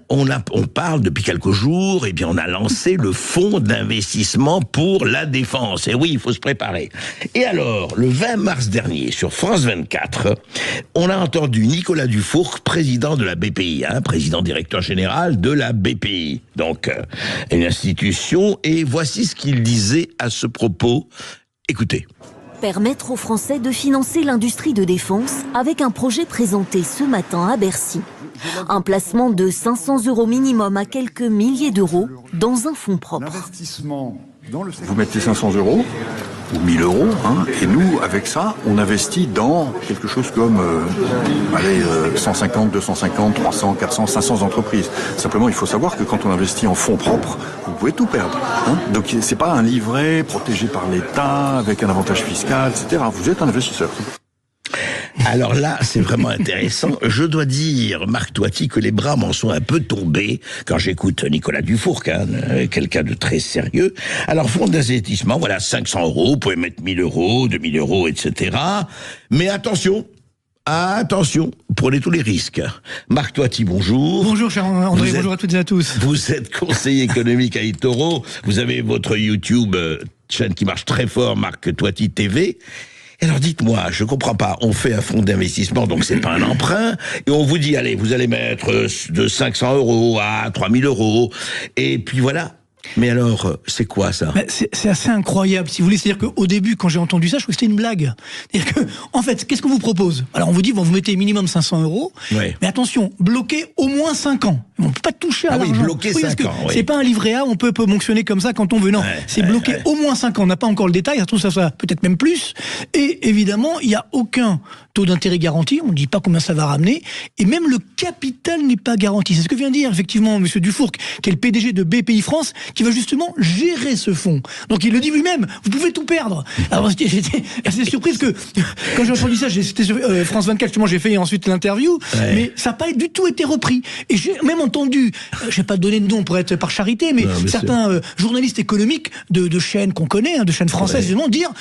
On parle depuis quelques jours, et bien on a lancé le fonds d'investissement pour la défense. Et oui, il faut se préparer. Et alors, le 20 mars dernier, sur France 24, on a entendu Nicolas Dufourcq, président de la BPI, président directeur général de la BPI, donc une institution, et voici ce qu'il disait à ce propos. Écoutez. Permettre aux Français de financer l'industrie de défense avec un projet présenté ce matin à Bercy. Un placement de 500 € minimum à quelques milliers d'euros dans un fonds propre. Vous mettez 500 € ou 1000 €, et nous, avec ça, on investit dans quelque chose comme 150, 250, 300, 400, 500 entreprises. Simplement, il faut savoir que quand on investit en fonds propres, vous pouvez tout perdre. Donc, c'est pas un livret protégé par l'État, avec un avantage fiscal, etc. Vous êtes un investisseur. Alors là, c'est vraiment intéressant. Je dois dire, Marc Toiti, que les bras m'en sont un peu tombés quand j'écoute Nicolas Dufourcq, quelqu'un de très sérieux. Alors, fonds d'investissement, voilà, 500 €, vous pouvez mettre 1000 €, 2000 €, etc. Mais attention, prenez tous les risques. Marc Toiti, bonjour. Bonjour, cher André, bonjour à toutes et à tous. Vous êtes conseiller économique à eToro. Vous avez votre YouTube, chaîne qui marche très fort, Marc Toiti TV. Alors dites-moi, je comprends pas, on fait un fonds d'investissement, donc c'est pas un emprunt, et on vous dit, allez, vous allez mettre de 500 € à 3000 €, et puis voilà. Mais alors, c'est quoi ça ? C'est assez incroyable, si vous voulez. C'est-à-dire qu'au début, quand j'ai entendu ça, je croyais que c'était une blague. C'est-à-dire que, en fait, qu'est-ce qu'on vous propose ? Alors, on vous dit, bon, vous mettez minimum 500 €, mais attention, bloquez au moins 5 ans. On ne peut pas toucher à l'argent. Oui, bloquer 5 ans. C'est pas un livret A, on peut fonctionner comme ça quand on veut. Non, c'est bloqué au moins 5 ans. On n'a pas encore le détail, ça peut-être même plus. Et évidemment, il n'y a aucun taux d'intérêt garanti, on ne dit pas combien ça va ramener, et même le capital n'est pas garanti. C'est ce que vient de dire effectivement M. Dufourcq, qui est le PDG de BPI France, qui va justement gérer ce fonds. Donc il le dit lui-même, vous pouvez tout perdre. Alors j'étais assez surprise que, quand j'ai entendu ça, c'était sur France 24, justement, j'ai fait ensuite l'interview, mais ça n'a pas du tout été repris. Et j'ai même entendu, je ne vais pas donner de nom pour être par charité, mais certains journalistes économiques de chaînes qu'on connaît, de chaînes françaises, dire,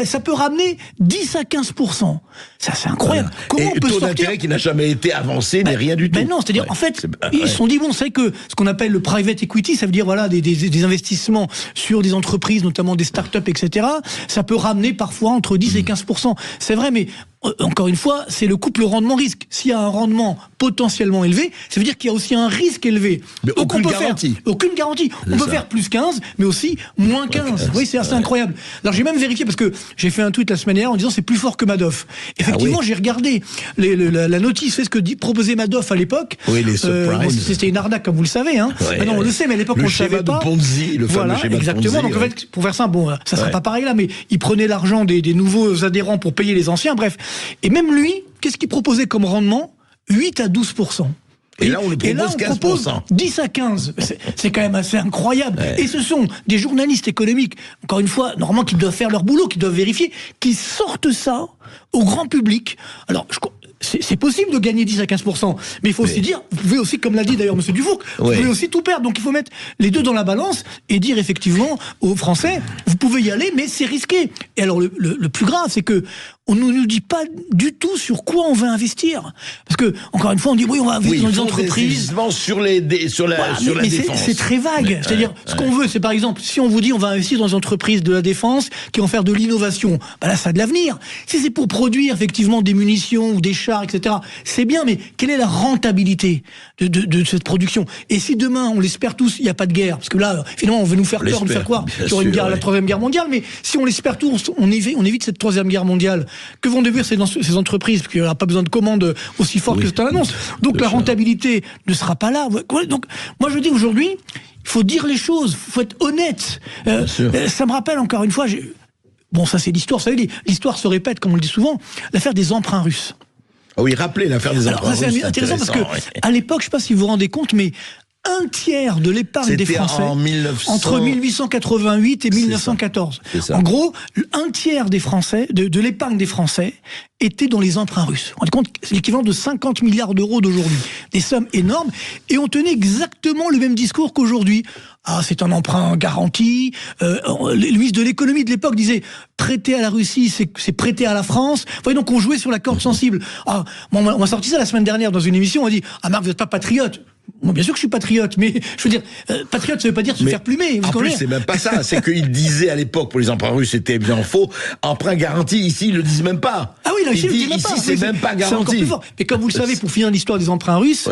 ça peut ramener 10 à 15%. Ça, c'est incroyable. Comment on peut taux d'intérêt qui n'a jamais été avancé, mais rien du tout. Non, c'est-à-dire, en fait, ils se sont dit, bon, c'est que ce qu'on appelle le private equity, ça veut dire, voilà, des investissements sur des entreprises, notamment des startups, etc. Ça peut ramener parfois entre 10 et 15%. C'est vrai, mais encore une fois, c'est le couple rendement-risque. S'il y a un rendement potentiellement élevé, ça veut dire qu'il y a aussi un risque élevé. Mais donc aucune garantie. Aucune garantie. On peut faire plus 15, mais aussi moins 15. Oui, c'est assez incroyable. Alors j'ai même vérifié, parce que j'ai fait un tweet la semaine dernière en disant c'est plus fort que Madoff. Effectivement, j'ai regardé la notice, c'est ce que proposait Madoff à l'époque. Oui, les subprimes. C'était une arnaque, comme vous le savez. On le sait, mais à l'époque, on ne le savait pas. Le fameux schéma de Ponzi. Exactement. Donc en fait, pour faire ça, bon, ça ne sera pas pareil là, mais il prenait l'argent des nouveaux adhérents pour payer les anciens, bref. Et même lui, qu'est-ce qu'il proposait comme rendement ? 8 à 12%. Et là, on lui propose 15%. 10 à 15. C'est quand même assez incroyable. Et ce sont des journalistes économiques, encore une fois, normalement, qui doivent faire leur boulot, qui doivent vérifier, qui sortent ça au grand public. Alors, c'est possible de gagner 10 à 15%, mais il faut aussi dire, vous pouvez aussi, comme l'a dit d'ailleurs M. Dufourcq, vous pouvez aussi tout perdre. Donc il faut mettre les deux dans la balance et dire effectivement aux Français, vous pouvez y aller, mais c'est risqué. Et alors le plus grave, c'est que on ne nous dit pas du tout sur quoi on va investir. Parce que, encore une fois, on dit, oui, on va investir dans les entreprises. Sur la défense. C'est très vague. C'est-à-dire, ce qu'on veut, c'est par exemple, si on vous dit, on va investir dans des entreprises de la défense qui vont faire de l'innovation, là, ça a de l'avenir. Si c'est pour produire, effectivement, des munitions ou des chars, etc., c'est bien, mais quelle est la rentabilité de cette production ? Et si demain, on l'espère tous, il n'y a pas de guerre, parce que là, finalement, on veut nous faire peur, nous faire croire qu'il y aura la Troisième Guerre mondiale, mais si on l'espère tous, on évite cette Troisième Guerre mondiale. Que vont devenir ces entreprises ? Parce qu'il n'y aura pas besoin de commandes aussi fortes que cette annonce. Donc la rentabilité ne sera pas là. Donc moi je dis aujourd'hui, il faut dire les choses, il faut être honnête. Ça me rappelle encore une fois, bon ça c'est l'histoire, vous savez, l'histoire se répète comme on le dit souvent, l'affaire des emprunts russes. Ah oui, rappelez l'affaire des emprunts russes. C'est intéressant parce que à l'époque, je ne sais pas si vous vous rendez compte, mais un tiers de l'épargne des Français entre 1888 et 1914. En gros, un tiers des Français, de l'épargne des Français était dans les emprunts russes. Vous vous rendez compte, c'est l'équivalent de 50 milliards d'euros d'aujourd'hui. Des sommes énormes. Et on tenait exactement le même discours qu'aujourd'hui. Ah, c'est un emprunt garanti. Le ministre de l'économie de l'époque disait prêter à la Russie, c'est prêter à la France. Vous voyez, donc on jouait sur la corde sensible. Ah, on m'a sorti ça la semaine dernière dans une émission. On a dit, ah Marc, vous n'êtes pas patriote. Moi, bien sûr que je suis patriote, mais je veux dire, patriote, ça veut pas dire se faire plumer. En plus, c'est même pas ça. C'est qu'ils disaient à l'époque, pour les emprunts russes, c'était bien faux. Emprunt garanti, ici, ils le disent même pas. Ah oui, là, ici, ils même pas. Ici, c'est même pas garanti. C'est encore plus fort. Mais comme vous le savez, pour finir l'histoire des emprunts russes,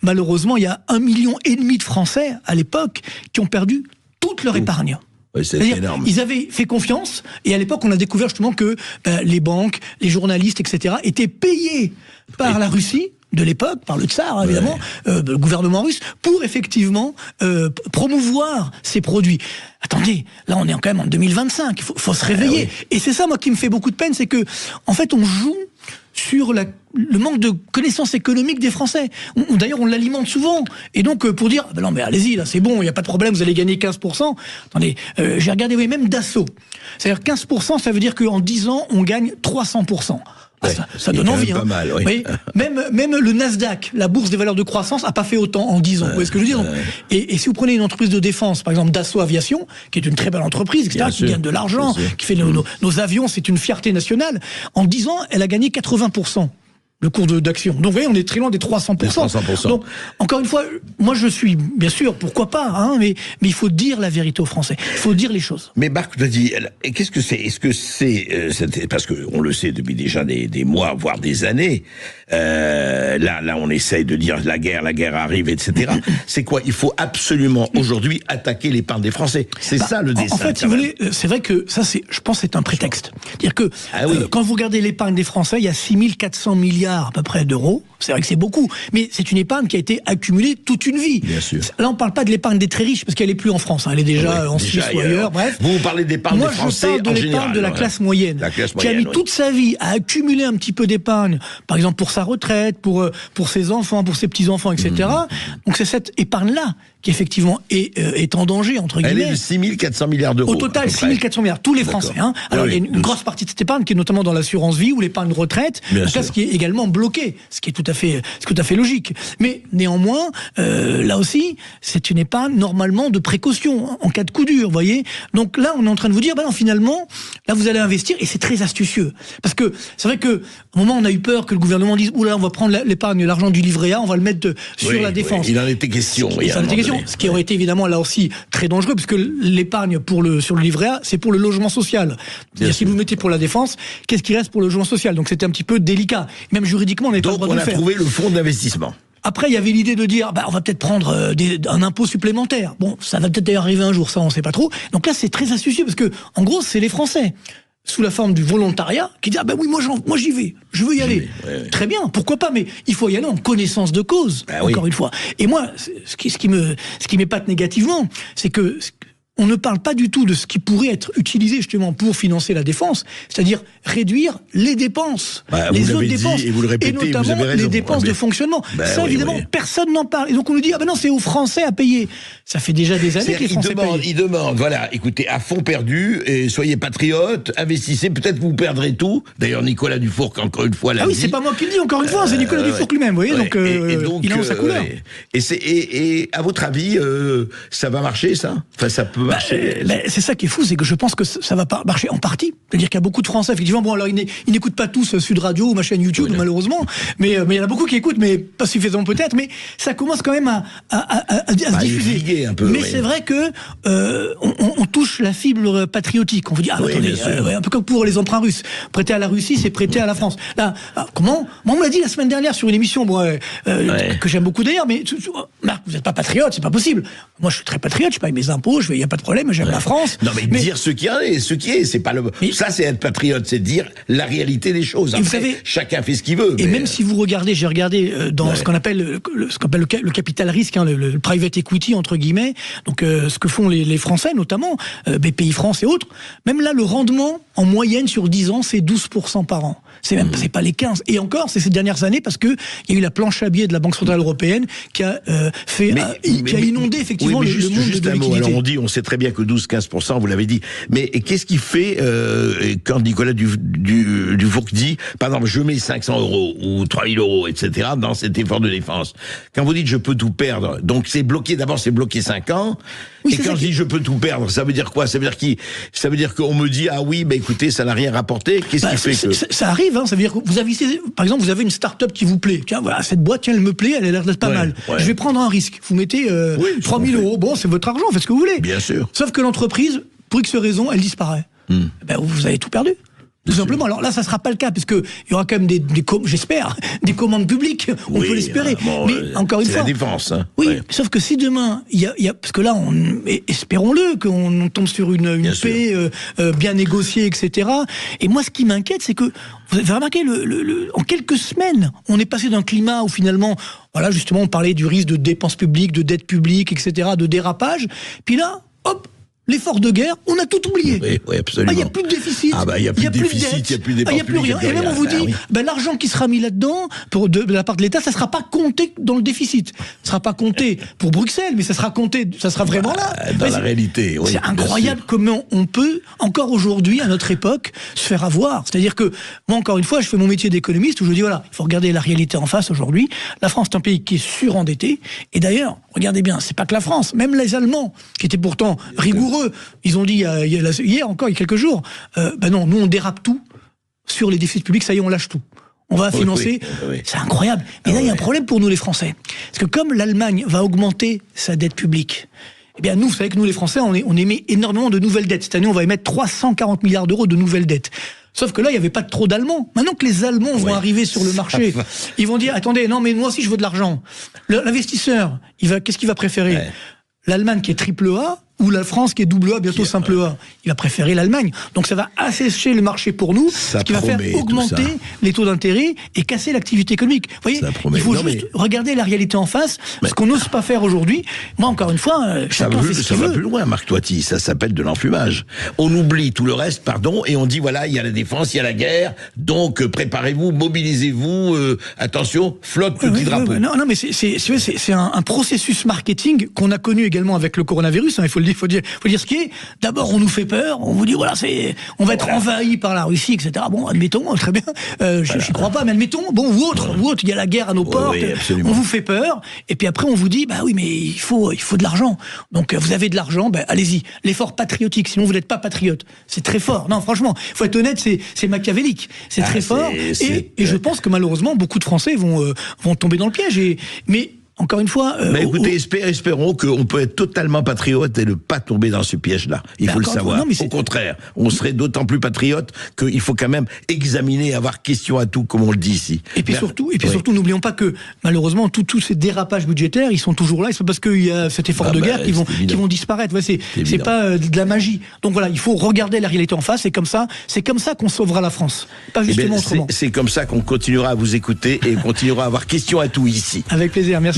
malheureusement, il y a 1,5 million de Français, à l'époque, qui ont perdu toute leur épargne. Oui, c'est énorme. Ils avaient fait confiance, et à l'époque, on a découvert justement que les banques, les journalistes, etc., étaient payés par la Russie, de l'époque, par le tsar, évidemment, le gouvernement russe, pour effectivement promouvoir ces produits. Attendez, là on est quand même en 2025, il faut se réveiller. Et c'est ça, moi, qui me fait beaucoup de peine, c'est que, en fait, on joue sur le manque de connaissances économiques des Français. D'ailleurs, on l'alimente souvent. Et donc, pour dire, non, mais allez-y, là, c'est bon, il n'y a pas de problème, vous allez gagner 15%. Attendez, j'ai regardé, même Dassault. C'est-à-dire 15%, ça veut dire qu'en 10 ans, on gagne 300%. Ça donne envie. Pas mal, oui. Même le Nasdaq, la bourse des valeurs de croissance, n'a pas fait autant en 10 ans. Vous voyez ce que je veux dire? Et si vous prenez une entreprise de défense, par exemple Dassault Aviation, qui est une très belle entreprise, etc., qui gagne de l'argent, qui fait nos avions, c'est une fierté nationale, en 10 ans, elle a gagné 80%. Le cours d'action. Donc vous voyez, on est très loin des 300%. Donc, encore une fois, moi je suis, bien sûr, pourquoi pas, mais il faut dire la vérité aux Français. Il faut dire les choses. Mais Marc, tu as dit, qu'est-ce que c'est? Est-ce que c'est, parce qu'on le sait depuis déjà des mois, voire des années, là on essaye de dire la guerre arrive, etc. C'est quoi? Il faut absolument aujourd'hui attaquer l'épargne des Français. C'est ça le dessin. En fait, si vous voulez, c'est vrai que ça, je pense, c'est un prétexte. C'est-à-dire que quand vous regardez l'épargne des Français, il y a 6400 milliards à peu près d'euros. C'est vrai que c'est beaucoup, mais c'est une épargne qui a été accumulée toute une vie. Bien sûr. Là, on parle pas de l'épargne des très riches, parce qu'elle est plus en France. Elle est déjà en Suisse ou ailleurs. Bref. Vous parlez d'épargne des Français en général. Moi, je parle de l'épargne de la classe moyenne, qui a mis toute sa vie à accumuler un petit peu d'épargne, par exemple pour sa retraite, pour ses enfants, pour ses petits-enfants, etc. Donc c'est cette épargne-là qui effectivement est en danger, entre guillemets. Elle est de 6 400 milliards d'euros. Au total, 6 400 milliards, tous les Français. Alors, il y a une grosse partie de cette épargne qui est notamment dans l'assurance vie ou l'épargne retraite, ce qui est également bloqué, ce qui est tout à fait logique. Mais néanmoins, là aussi, c'est une épargne normalement de précaution, en cas de coup dur, vous voyez. Donc là, on est en train de vous dire, non, finalement, là, vous allez investir, et c'est très astucieux. Parce que c'est vrai que, au moment, on a eu peur que le gouvernement dise, oula, on va prendre l'épargne, l'argent du livret A, on va le mettre sur la défense. Il en était question. Ce qui aurait été évidemment là aussi très dangereux, puisque l'épargne sur le livret A, c'est pour le logement social. C'est-à-dire, si vous mettez pour la défense, qu'est-ce qui reste pour le logement social? Donc c'était un petit peu délicat. Même juridiquement, on n'est pas le droit de le faire. Donc on a trouvé le fonds d'investissement. Après, il y avait l'idée de dire, on va peut-être prendre un impôt supplémentaire. Bon, ça va peut-être d'ailleurs arriver un jour, ça on ne sait pas trop. Donc là, c'est très astucieux, parce que en gros, c'est les Français, sous la forme du volontariat, qui disent, oui, moi j'y vais, je veux y aller. Très bien, pourquoi pas, mais il faut y aller en connaissance de cause, encore une fois. Et moi, ce qui m'épate négativement, c'est que on ne parle pas du tout de ce qui pourrait être utilisé justement pour financer la défense, c'est-à-dire réduire les dépenses, les autres dépenses, et vous le répétez, et notamment les dépenses de fonctionnement. Ça, évidemment, personne n'en parle. Et donc on nous dit, non, c'est aux Français à payer. Ça fait déjà des années que les Français payent. Ils demandent, voilà, écoutez, à fond perdu, et soyez patriotes, investissez, peut-être vous perdrez tout. D'ailleurs, Nicolas Dufourc, encore une fois, l'a dit. C'est pas moi qui le dis, encore une fois, c'est Nicolas Dufourc lui-même, vous voyez, donc il a sa couleur. Et à votre avis, ça va marcher, ça? Enfin, ça peut marcher. C'est ça qui est fou, c'est que je pense que ça va pas marcher en partie. C'est-à-dire qu'il y a beaucoup de Français, effectivement, alors ils n'écoutent pas tous Sud Radio ou ma chaîne YouTube, malheureusement, mais il y en a beaucoup qui écoutent, mais pas suffisamment peut-être, mais ça commence quand même à se diffuser. Un peu, mais c'est vrai que on touche la fibre patriotique. On vous dit, attendez, un peu comme pour les emprunts russes. Prêter à la Russie, c'est prêter à la France. Là, comment? Moi, on me l'a dit la semaine dernière sur une émission, que j'aime beaucoup d'ailleurs, mais Marc, vous n'êtes pas patriote, c'est pas possible. Moi, je suis très patriote, je paye mes impôts, il n'y a pas de problème, j'aime la France. Non, mais dire ce qui est, c'est pas le. Ça, c'est être patriote, c'est dire la réalité des choses. Après, vous savez, chacun fait ce qu'il veut. Et même si vous regardez, j'ai regardé dans ce qu'on appelle le capital risque, le private equity entre guillemets, donc ce que font les Français notamment, BPI France et autres. Même là, le rendement en moyenne sur 10 ans, c'est 12% par an. C'est même c'est pas les 15. Et encore, c'est ces dernières années parce que il y a eu la planche à billets de la Banque centrale européenne qui a qui a inondé effectivement le monde de liquidité. Alors on sait très bien que 12-15%, vous l'avez dit. Mais qu'est-ce qui fait quand Nicolas Dufourcq dit, par exemple, je mets 500 € ou 3000 €, etc., dans cet effort de défense. Quand vous dites je peux tout perdre, donc c'est bloqué, d'abord c'est bloqué 5 ans, oui, et quand je dis je peux tout perdre, ça veut dire quoi? Ça veut dire qu'on me dit, ah oui, bah écoutez, ça n'a rien rapporté, qu'est-ce qui fait que... Ça arrive, hein, ça veut dire que vous avez, par exemple, vous avez une start-up qui vous plaît, tiens, voilà, cette boîte, tiens, elle me plaît, elle a l'air d'être pas mal. Ouais. Je vais prendre un risque. Vous mettez 3000 €, bon, c'est votre argent, faites ce que vous voulez. Bien sûr. Sauf que l'entreprise, pour X raison, elle disparaît. Ben, vous avez tout perdu. Tout simplement. Alors là, ça sera pas le cas, parce que il y aura quand même j'espère, des commandes publiques. On peut l'espérer. Bon, mais encore une fois. C'est la défense, hein. Oui. Ouais. Sauf que si demain, parce que là, espérons-le, qu'on tombe sur une paix bien négociée, etc. Et moi, ce qui m'inquiète, c'est que, vous avez remarqué, en quelques semaines, on est passé d'un climat où finalement, voilà, justement, on parlait du risque de dépenses publiques, de dette publique, etc., de dérapage. Puis là, hop, l'effort de guerre, on a tout oublié. Oui, absolument. Il n'y a plus de déficit. Il n'y a plus de déficit, il n'y a plus de dépenses publiques. Il n'y a plus rien. Et même on vous dit, l'argent qui sera mis là-dedans, de la part de l'État, ça ne sera pas compté dans le déficit. Ça ne sera pas compté pour Bruxelles, mais ça sera compté, ça sera vraiment là. Dans la réalité, oui. C'est incroyable comment on peut, encore aujourd'hui, à notre époque, se faire avoir. C'est-à-dire que, moi, encore une fois, je fais mon métier d'économiste où je dis, voilà, il faut regarder la réalité en face aujourd'hui. La France est un pays qui est surendetté. Et d'ailleurs, regardez bien, c'est pas que la France, même les Allemands, qui étaient pourtant rigoureux, ils ont dit hier encore, il y a quelques jours, non, nous on dérape tout sur les déficits publics, ça y est, on lâche tout. On va financer, c'est incroyable. Et là, il y a un problème pour nous les Français. Parce que comme l'Allemagne va augmenter sa dette publique, eh bien nous, vous savez que nous les Français, on émet énormément de nouvelles dettes. Cette année, on va émettre 340 milliards d'euros de nouvelles dettes. Sauf que là, il n'y avait pas trop d'Allemands. Maintenant que les Allemands vont arriver sur le marché, ils vont dire, attendez, non, mais moi aussi je veux de l'argent. L'investisseur, qu'est-ce qu'il va préférer ? L'Allemagne qui est triple A ou la France qui est double A, bientôt simple A. Il va préférer l'Allemagne. Donc ça va assécher le marché pour nous, ce qui va faire augmenter les taux d'intérêt et casser l'activité économique. Vous voyez, il faut juste regarder la réalité en face, ce qu'on n'ose pas faire aujourd'hui. Moi, encore une fois, chacun fait ce qu'il veut. Ça va plus loin, Marc Toiti, ça s'appelle de l'enfumage. On oublie tout le reste, et on dit, voilà, il y a la défense, il y a la guerre, donc préparez-vous, mobilisez-vous, attention, flotte petit drapeau. Non, mais c'est un processus marketing qu'on a connu également avec le coronavirus, il faut dire ce qui est. D'abord, on nous fait peur, on vous dit, voilà, on va être envahi par la Russie, etc. Bon, admettons, très bien, je crois pas, mais admettons, ou autre, il y a la guerre à nos portes, on vous fait peur, et puis après, on vous dit, oui, mais il faut de l'argent. Donc, vous avez de l'argent, allez-y. L'effort patriotique, sinon vous n'êtes pas patriote. C'est très fort. Non, franchement, il faut être honnête, c'est machiavélique. C'est très fort. Et je pense que malheureusement, beaucoup de Français vont tomber dans le piège. Mais encore une fois... mais écoutez, espérons qu'on peut être totalement patriote et ne pas tomber dans ce piège-là. Il faut le savoir. Au contraire, on serait d'autant plus patriote qu'il faut quand même examiner, avoir question à tout, comme on le dit ici. Et puis surtout, n'oublions pas que, malheureusement, tous ces dérapages budgétaires, ils sont toujours là, et c'est parce qu'il y a cet effort de guerre qui vont disparaître. C'est pas de la magie. Donc voilà, il faut regarder la réalité en face, c'est comme ça qu'on sauvera la France. Pas justement autrement. C'est comme ça qu'on continuera à vous écouter et continuera à avoir question à tout ici. Avec plaisir, merci.